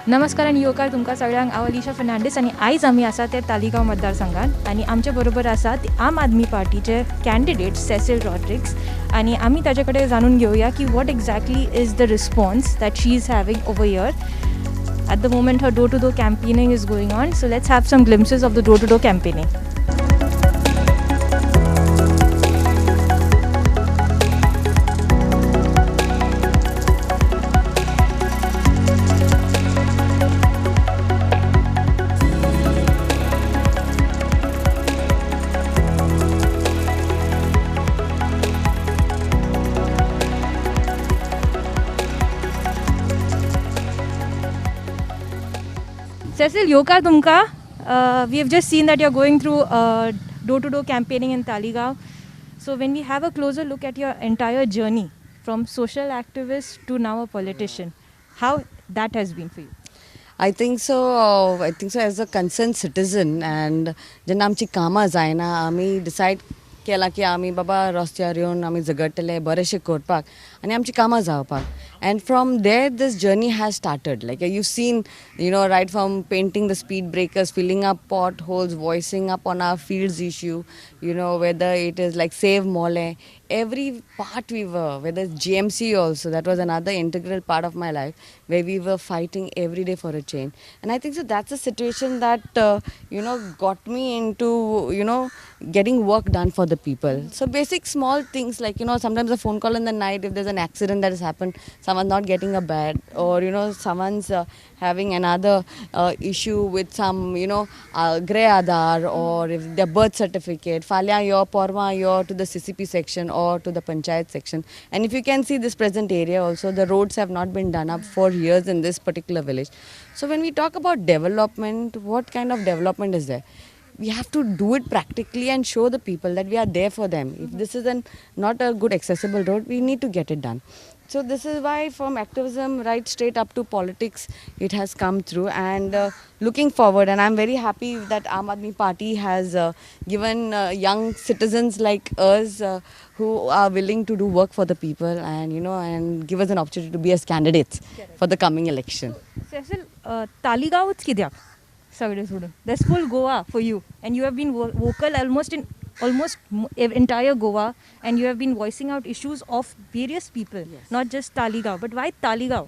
नमस्कार आणि योकार तुमकां सगळ्यांक हांव अलिशा फर्नांडीस आणि आयज आमी आसा ते तालिगांव मतदारसंघात आणि आमचे बरोबर आसात आम आदमी पार्टीचे कॅन्डिडेट सेसिल रॉड्रिग्स आणि आमी ताजे कडेन जाणून घेवया की what exactly is the response that she is having over here. At the moment her door-to-door campaigning is going on, so let's have some glimpses of the door-to-door campaigning. Cecille, Yokar Tumka, we have just seen that you're going through door-to-door campaigning in Taligao. So when we have a closer look at your entire journey from social activist to now a politician, how that has been for you? I think so. As a concerned citizen and जेन्ना आमची कामां जायना आमी decide केला की आमी बाबा रस्त्यार येवन आमी झगडटले बरेशें करपाक आनी आमची कामां जावपाक. And from there this journey has started. Like you've seen, right from painting the speed breakers, filling up potholes, voicing up on our fields issue, whether it is like Save Mole, every part we were, whether it's GMC also, that was another integral part of my life where we were fighting every day for a change. And I think so that's a situation that, got me into, getting work done for the people. So basic small things like, sometimes a phone call in the night, if there's an accident that has happened, someone not getting a bed, or, someone's having another issue with some, grey Aadhar, or if their birth certificate, Falya yo, Porma yo to the CCP section or to the Panchayat section. And if you can see this present area also, the roads have not been done up for years in this particular village. So when we talk about development, what kind of development is there? We have to do it practically and show the people that we are there for them. If this is not a good accessible road, we need to get it done. So this is why from activism right straight up to politics it has come through, and looking forward, and I'm very happy that Aadmi party has given young citizens like us who are willing to do work for the people and give us an opportunity to be as candidates for the coming election. Cecille, Taligauच कित्याक सगळे सोडून? There's full Goa for you, and you have been vocal almost entire Goa, and you have been voicing out issues of various people, not just Taligao. But why Taligao?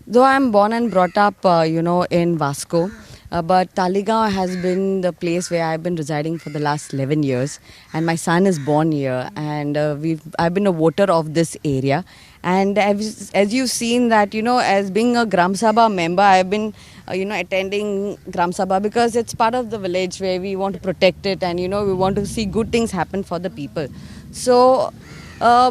Though I'm born and brought up, in Vasco, but Taligao has been the place where I've been residing for the last 11 years, and my son is born here, and I've been a voter of this area. And as you've seen that, as being a Gram Sabha member, I've been, attending Gram Sabha because it's part of the village where we want to protect it, and, we want to see good things happen for the people. So,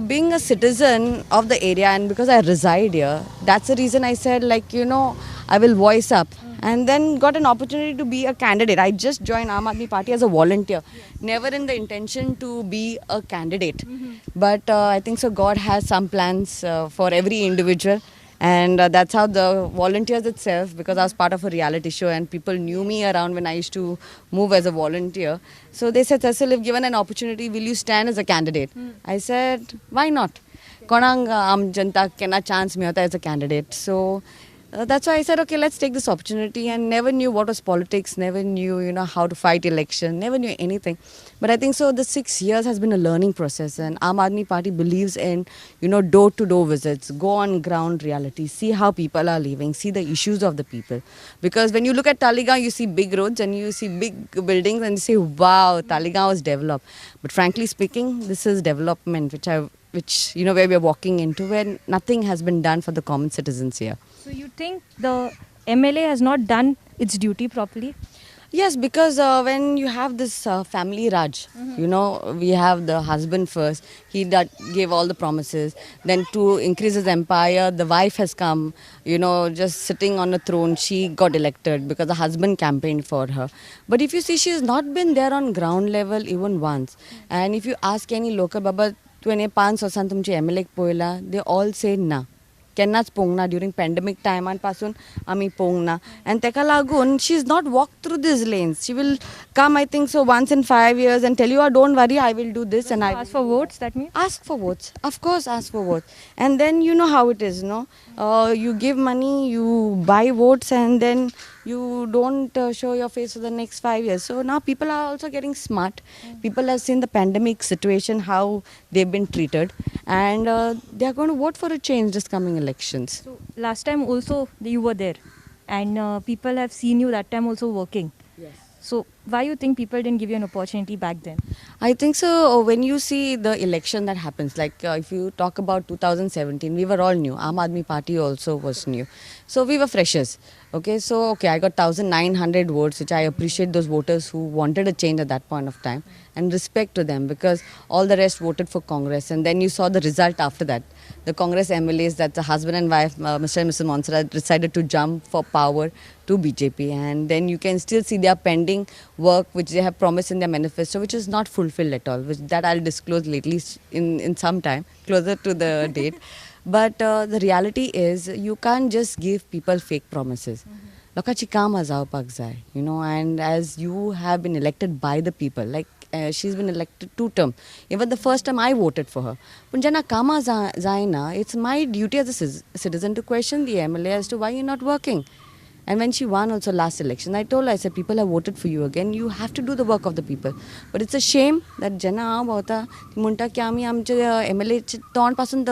being a citizen of the area, and because I reside here, that's the reason I said, I will voice up. And then got an opportunity to be a candidate. I just joined Aam Aadmi Party as a volunteer, never in the intention to be a candidate. But I think so God has some plans for every individual, and that's how the volunteers itself, because I was part of a reality show and people knew me around when I used to move as a volunteer. So they said, Cecille, if given an opportunity, will you stand as a candidate? I said, why not? Konang am janta kena chance mehta as a candidate. So that's why I said, okay, let's take this opportunity, and never knew what was politics, never knew, how to fight election, never knew anything. But I think so the 6 years has been a learning process, and Aam Aadmi Party believes in, door-to-door visits, go on ground reality, see how people are living, see the issues of the people. Because when you look at Taligao, you see big roads and you see big buildings and you say, wow, Taligao is developed. But frankly speaking, this is development where we are walking into, where nothing has been done for the common citizens here. So you think the MLA has not done its duty properly? Yes, because when you have this family Raj, we have the husband first. He gave all the promises. Then to increase his empire, the wife has come, just sitting on a throne. She got elected because the husband campaigned for her. But if you see, she has not been there on ground level even once. And if you ask any local, Baba, tu ene 5 वर्सां तुमची MLA पळयला, they all say na. केन्नाच पोवंक ना during pandemic टायमान पासून आमी पोवंक ना आनी तेका लागून she is not walk through these lanes she will come I think so once in 5 years and tell you don't worry I will do this and Ask for votes, that means? ask for votes, of course, ask for votes. And then you know how it is, no, you give money, you buy votes, and then you don't show your face for the next 5 years. So now people are also getting smart. People have seen the pandemic situation, how they've been treated, and they are going to vote for a change this coming elections. So last time also you were there, and people have seen you that time also working. Yes. So why you think people didn't give you an opportunity back then? I think so. When you see the election that happens, like if you talk about 2017, we were all new. Aadmi party also was new. So we were freshers. Okay, so I got 1,900 votes, which I appreciate those voters who wanted a change at that point of time, and respect to them because all the rest voted for Congress. And then you saw the result after that. The Congress MLAs, that the husband and wife, Mr. and Mrs. Montserrat, decided to jump for power to BJP, and then you can still see their pending work which they have promised in their manifesto, which is not fulfilled at all, which that I'll disclose lately in some time closer to the date. But the reality is you can't just give people fake promises. Lokachi kaama जावपाक जाय, you know, and as you have been elected by the people, like she's been elected 2 terms. Even the first time I voted for her. But jana kama zaina, it's my duty as a citizen to question the MLA as to why you're not working. And when she won also last election, I told her, I said, people have voted for you again. You have to do the work of the people. But it's a shame that jana bhawta munta ki ami amche MLA ton pasun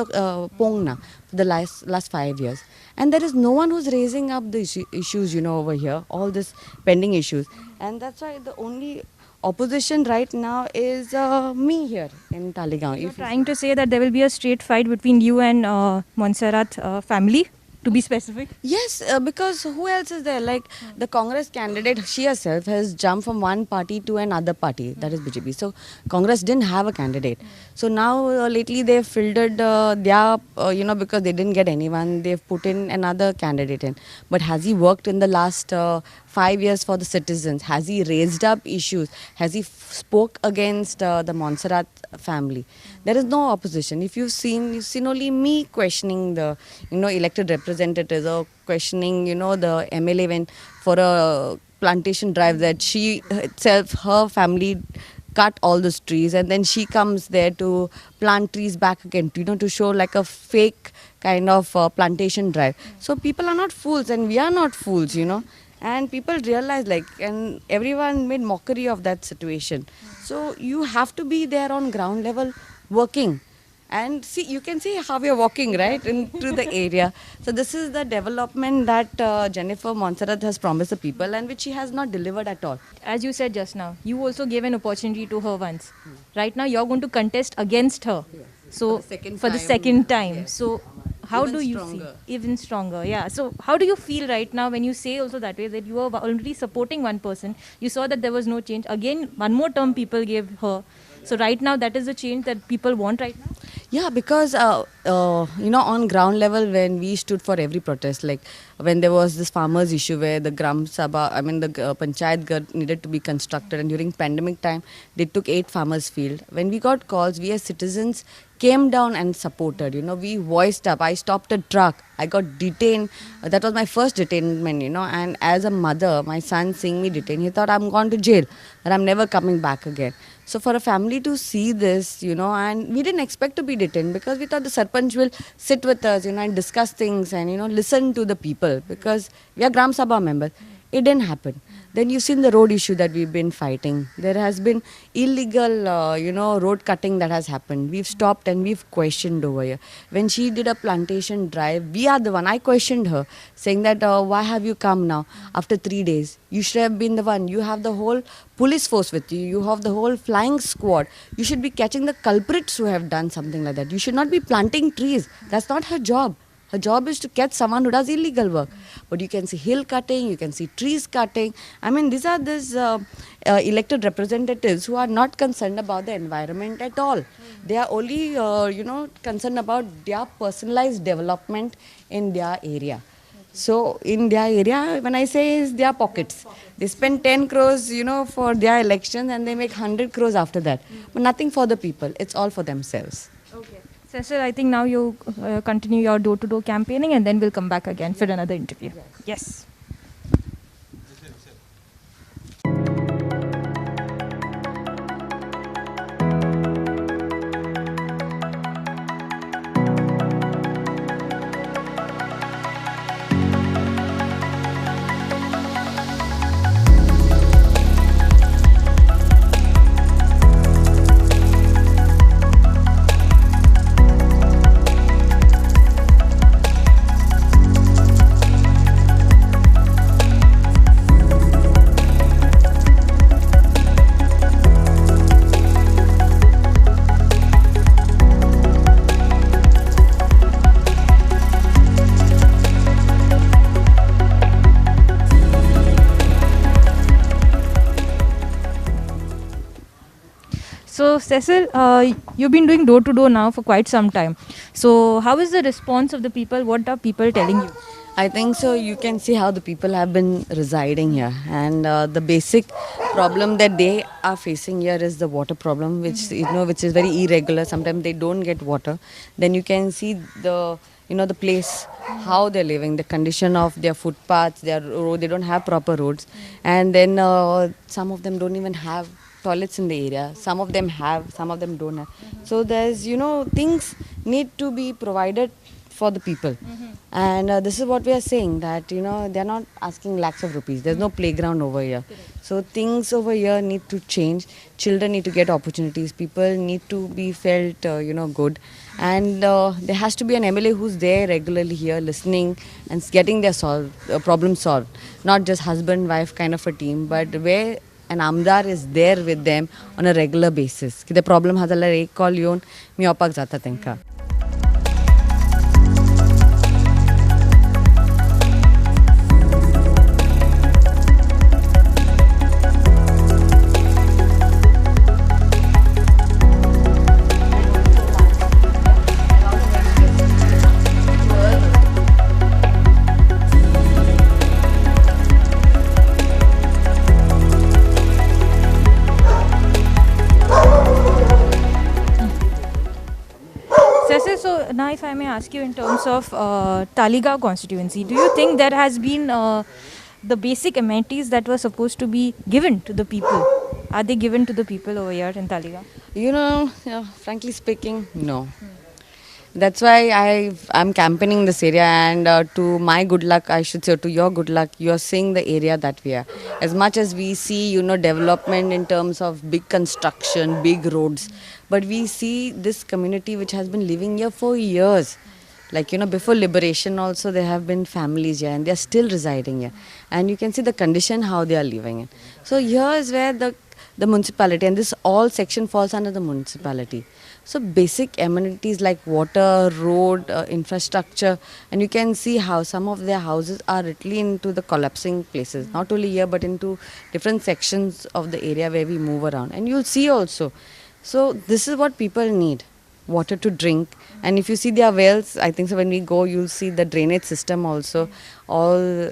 pongna for the last 5 years. And there is no one who's raising up the issues, you know, over here, all these pending issues. And that's why the only opposition right now is me here in Taligao. You're trying to say that there will be a straight fight between you and Montserrat family, to be specific? Yes, because who else is there? Like the Congress candidate, she herself has jumped from one party to another party, that is BJP. So Congress didn't have a candidate. So now lately they've filtered their, because they didn't get anyone, they've put in another candidate in. But has he worked in the last 5 years for the citizens? Has he raised up issues? Has he spoke against the Montserrat family? There is no opposition. If you've seen only me questioning the, elected representatives, or questioning, the MLA when for a plantation drive that she itself, her family cut all those trees, and then she comes there to plant trees back again, to show like a fake kind of plantation drive. So people are not fools, and we are not fools, and people realize, and everyone made mockery of that situation. So you have to be there on ground level working. And see, you can see how we are walking, right, into the area. So this is the development that Jennifer Montserrat has promised the people, and which she has not delivered at all. As you said just now, you also gave an opportunity to her once. Right now, you're going to contest against her. So for the second time. Yes. So how Even do you stronger. see? Even stronger, yeah. So how do you feel right now when you say also that way, that you are already supporting one person? You saw that there was no change. Again, one more term people gave her. So right now, that is the change that people want right now? Yeah, because on ground level, when we stood for every protest, like when there was this farmers issue where the the panchayat needed to be constructed, and during pandemic time, they took 8 farmers field. When we got calls, we as citizens came down and supported. We voiced up. I stopped a truck. I got detained. That was my first detainment. And as a mother, my son seeing me detained, he thought I'm gone to jail, that I'm never coming back again. So for a family to see this, and we didn't expect to be detained, because we thought the Sarpanch will sit with us, and discuss things and, listen to the people, because we are Gram Sabha members. It didn't happen. Then you've seen the road issue that we've been fighting. There has been illegal, road cutting that has happened. We've stopped and we've questioned over here. When she did a plantation drive, we are the one. I questioned her, saying that, why have you come now after 3 days? You should have been the one. You have the whole police force with you. You have the whole flying squad. You should be catching the culprits who have done something like that. You should not be planting trees. That's not her job. Her job is to catch someone who does illegal work. But you can see hill cutting, you can see trees cutting. These are these elected representatives who are not concerned about the environment at all. They are only, concerned about their personalized development in their area. So in their area, when I say is their pockets, they spend 10 crores, for their elections, and they make 100 crores after that. But nothing for the people. It's all for themselves. Okay. Cecille, I think now you continue your door-to-door campaigning and then we'll come back again for another interview. Yes. So, Cecille, you've been doing door to door now for quite some time. So, how is the response of the people? What are people telling you? I think so. You can see how the people have been residing here, and the basic problem that they are facing here is the water problem, which which is very irregular. Sometimes they don't get water. Then you can see the place how they're living, the condition of their footpaths, their road. They don't have proper roads, and then some of them don't even have toilets in the area. Some of them have, some of them don't have. So there's things need to be provided for the people. And this is what we are saying, that they're not asking lakhs of rupees. There's no playground over here. So things over here need to change. Children need to get opportunities. People need to be felt good. And there has to be an MLA who's there regularly here listening and getting their problem solved. Not just husband wife kind of a team, but where an Amdar is there with them on a regular basis. The problem has a call yon mi opak jata tenka. So now if I may ask you in terms of Taligao constituency, do you think there has been the basic amenities that were supposed to be given to the people? Are they given to the people over here in Taligao? Frankly speaking, no. That's why I'm campaigning this area, and to my good luck, I should say, to your good luck, you're seeing the area that we are. As much as we see, development in terms of big construction, big roads, but we see this community which has been living here for years. Like, before liberation also there have been families here and they are still residing here. And you can see the condition how they are living in. So here is where the municipality, and this all section falls under the municipality. So basic amenities like water, road, infrastructure, and you can see how some of their houses are literally into the collapsing places. Not only here but into different sections of the area where we move around. And you'll see also. So this is what people need. Water to drink, and if you see their wells, I think so when we go you'll see the drainage system also. All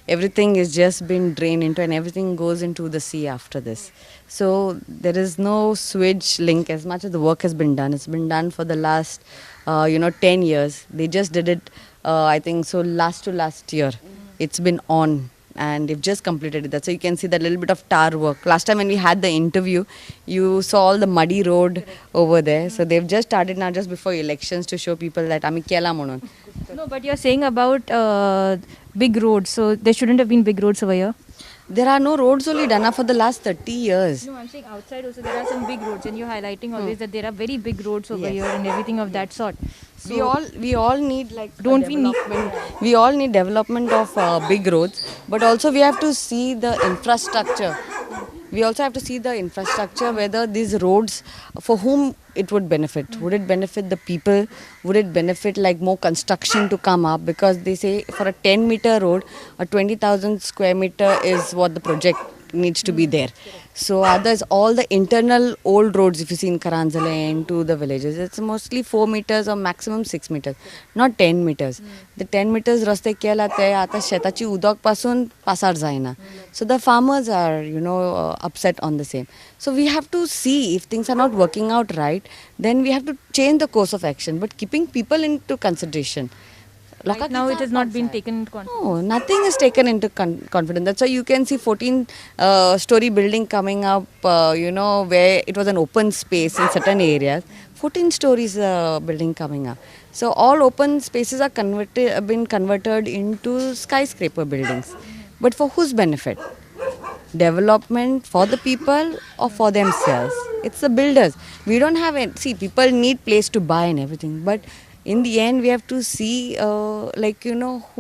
everything is just been drained into, and everything goes into the sea after this. So there is no sewage link. As much as the work has been done, it's been done for the last 10 years. They just did it I think so last year. It's been on, and they've just completed it. So you can see that little bit of tar work. Last time when we had the interview, you saw all the muddy road over there. So they've just started now just before elections to show people that Ami Kela Monon. No, but you're saying about big roads. So there shouldn't have been big roads over here. There are no roads only done for the last 30 years. No, I'm saying outside also there are some big roads, and you're highlighting always that there are very big roads over here and everything of that sort. So we all need we all need development of big roads, but also we have to see the infrastructure. We also have to see the infrastructure, whether these roads, for whom it would benefit. Would it benefit the people? Would it benefit like more construction to come up? Because they say for a 10-meter road, a 20,000 square meter is what the project needs to be there. So others, all the internal old roads, if you see in Karanjale into the villages, it's mostly 4 meters or maximum 6 meters, not 10 meters. The 10 meters रस्ते केला ते आता शेताची उदक पासून पासार जायना. So the farmers are, upset on the same. So we have to see if things are not working out right, then we have to change the course of action. But keeping people into consideration. Right now it has not been taken into consideration. No, nothing is taken into confidence. That's why you can see 14-story building coming up, where it was an open space in certain areas. 14 stories building coming up. So all open spaces are been converted into skyscraper buildings. But for whose benefit? Development for the people or for themselves? It's the builders. We don't have it. See, people need place to buy and everything, but in the end we have to see who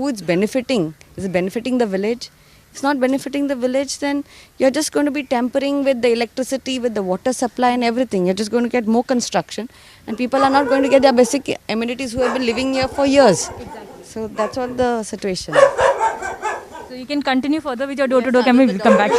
it's benefiting. Is it benefiting the village? If it's not benefiting the village, then you're just going to be tampering with the electricity, with the water supply and everything. You're just going to get more construction and people are not going to get their basic amenities who have been living here for years. Exactly. So that's what the situation is. So you can continue further with your door-to-door campaign. We'll come back.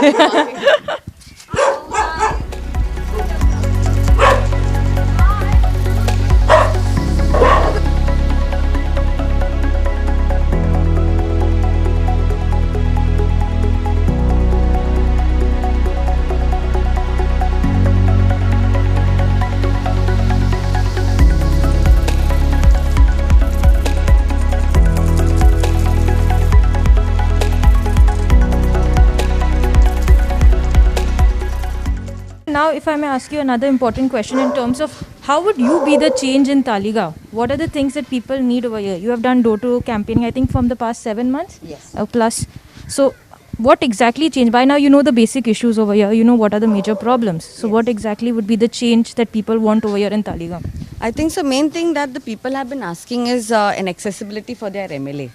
Now, if I may ask you another important question in terms of how would you be the change in Taligao? What are the things that people need over here? You have done door-to-door campaigning, I think, from the past 7 months? Yes. Plus. So, what exactly changed? By now, you know the basic issues over here. You know what are the major problems. So, what exactly would be the change that people want over here in Taligao? I think the main thing that the people have been asking is an accessibility for their MLA,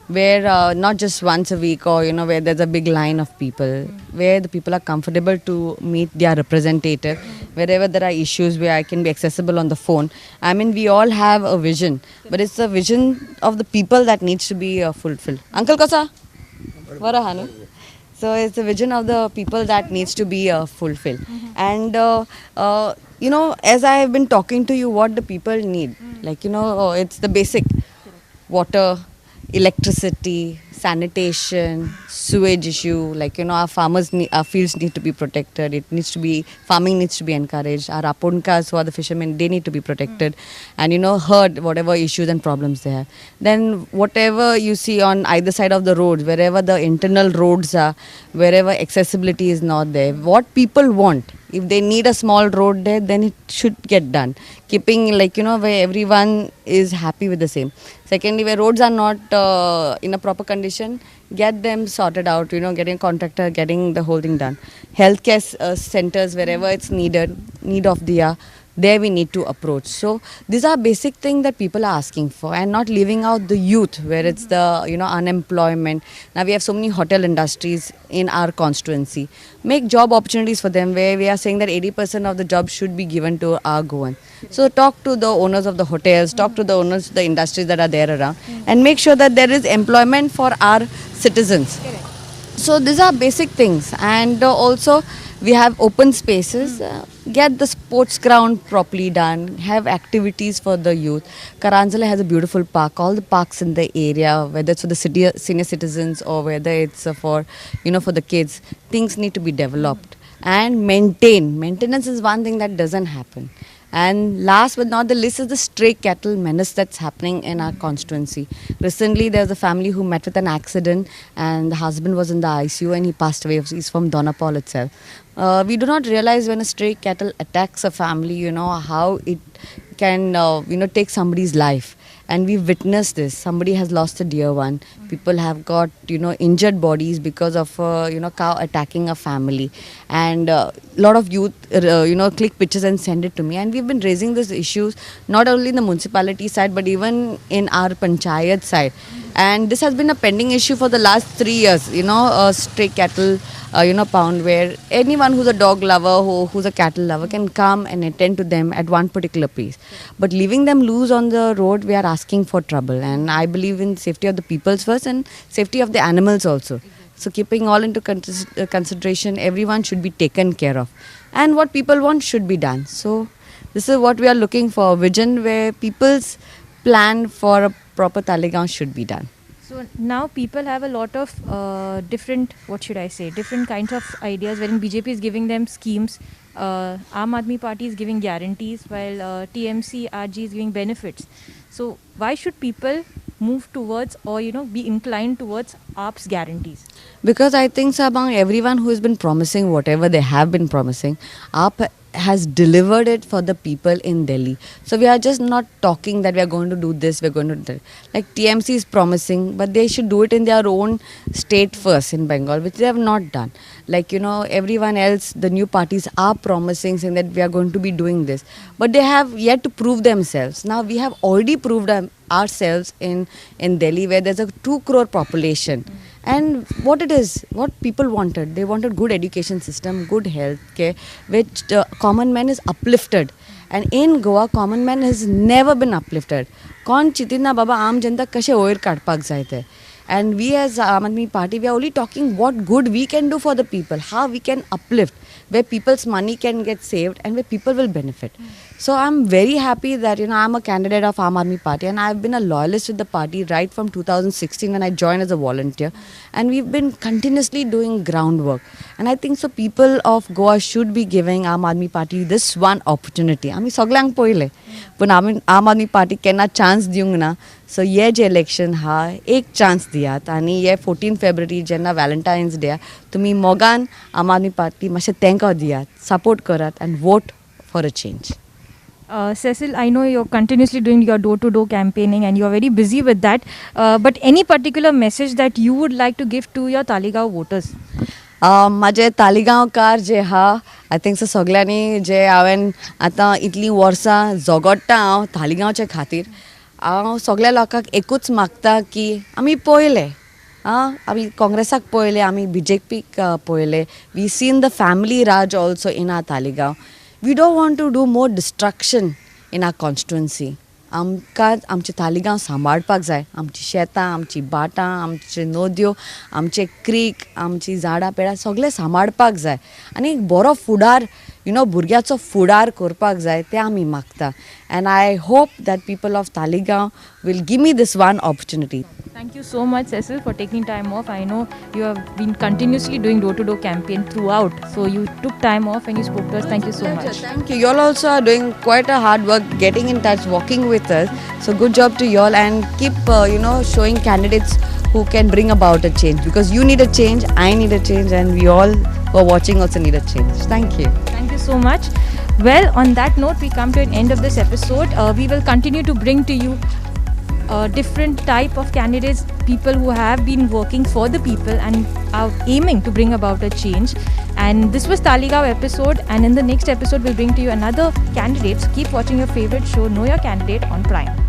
where not just once a week or where there's a big line of people, where the people are comfortable to meet their representative, wherever there are issues where I can be accessible on the phone. I mean, we all have a vision, but it's the vision of the people that needs to be fulfilled. Uncle Kosa, Varahanu. So it's the vision of the people that needs to be fulfilled. And as I have been talking to you, what the people need, it's the basic water, electricity, sanitation, sewage issue. Our our fields need to be protected. Farming needs to be encouraged. Our apunkas, who are the fishermen, they need to be protected. And heard whatever issues and problems they have. Then whatever you see on either side of the roads, wherever the internal roads are, wherever accessibility is not there, what people want. If they need a small road there, then it should get done. Keeping where everyone is happy with the same. Secondly, where roads are not in a proper condition, get them sorted out, getting a contractor, getting the whole thing done. Healthcare centers, wherever it's need of the there we need to approach. So these are basic things that people are asking for, and not leaving out the youth, where it's the unemployment. Now we have so many hotel industries in our constituency. Make job opportunities for them, where we are saying that 80% of the jobs should be given to our Goan. So talk to the owners of the hotels, talk to the owners of the industries that are there around, and make sure that there is employment for our citizens. So these are basic things. And also we have open spaces. Get the sports ground properly done. Have activities for the youth. Karanjale has a beautiful park. All the parks in the area, whether it's for the senior citizens or whether it's for the kids, things need to be developed and maintained. Maintenance is one thing that doesn't happen. And last but not the least is the stray cattle menace that's happening in our constituency. Recently there was a family who met with an accident, and the husband was in the ICU and he passed away. He's from Donapal itself. We do not realize when a stray cattle attacks a family, how it can take somebody's life. And we've witnessed this. Somebody has lost a dear one. People have got, injured bodies because of, cow attacking a family. And a lot of youth, click pictures and send it to me. And we've been raising these issues, not only in the municipality side, but even in our panchayat side. And this has been a pending issue for the last 3 years, stray cattle, pound, where anyone who's a dog lover, who's a cattle lover can come and attend to them at one particular place. But leaving them loose on the road, we are asking for trouble. And I believe in safety of the peoples first and safety of the animals also. So keeping all into consideration, everyone should be taken care of. And what people want should be done. So this is what we are looking for, a vision where people's plan for a proper Taligao should be done. So now people have a lot of different, what should I say, different kinds of ideas wherein BJP is giving them schemes, Aam Aadmi Party is giving guarantees while TMC, RG is giving benefits. So why should people move towards or be inclined towards AAP's guarantees? Because I think Sabang, everyone who has been promising whatever they have been promising, AAP has delivered it for the people in Delhi. So we are just not talking that we are going to do this, we are going to do that. Like TMC is promising, but they should do it in their own state first in Bengal, which they have not done. Like, everyone else, the new parties are promising, saying that we are going to be doing this. But they have yet to prove themselves. Now we have already proved ourselves in Delhi, where there's a 2 crore population. And what people wanted, they wanted good education system, good health care, which common man is uplifted. And in Goa, common man has never been uplifted. Kon chitina baba aam janta kashe oir kadpak jaite. And we as Aam Aadmi Party, we are only talking what good we can do for the people, how we can uplift, where people's money can get saved and where people will benefit. So I'm very happy that, I'm a candidate of Aam Aadmi Party, and I've been a loyalist with the party right from 2016 when I joined as a volunteer. And we've been continuously doing groundwork. And I think so people of Goa should be giving Aam Aadmi Party this one opportunity. Ami soglang poile. But Aam Aadmi Party kenna chance diung na. So ये जे election हा एक chance दियात आणि ये 14 February जेन्ना Valentine's Day तुम्ही मोगान आम आदमी पार्टी मातशें तेंका दियात, support Karat and vote for a change. Cecille, I know you're continuously doing your door-to-door campaigning and you're very busy with that. But any particular message that you would like to give to your Taligao voters? माझे तालिगांवकार जे हा आय think सो सगळ्यांनी जे हांवें आतां इतलीं वर्सां झगडटा हांव तालिगांवचे खातीर हांव सगळ्या लोकांक एकूच मागता की आमी पळयलें आमी काँग्रेसाक पळयलें आमी BJPक पळयलें we seen the family raj also in our Taleigao we don't want to do more destruction in our constituency आमकां आमचें तालिगांव सांबाळपाक जाय आमचीं शेतां आमचीं भाटां आमच्यो नद्यो आमचे क्रीक आमचीं झाडां पेडां सगळें सांबाळपाक जाय आनी एक बरो फुडार भुरग्याचो फुडार करपाक जाय तें आमी मागता and I hope that people of Taligao will give me this one opportunity. Thank you so much, Cecille, for taking time off. I know you have been continuously doing door-to-door campaign throughout, so you took time off and you spoke to us. Thank you so much. Thank you. You all also are doing quite a hard work getting in touch, working with us. So good job to you all and keep showing candidates who can bring about a change, because you need a change, I need a change, and we all who are watching also need a change. Thank you. Thank you so much. Well, on that note, we come to an end of this episode. We will continue to bring to you different type of candidates, people who have been working for the people and are aiming to bring about a change. And this was Taligao episode, and in the next episode we'll bring to you another candidate. So keep watching your favorite show, Know Your Candidate, on Prime.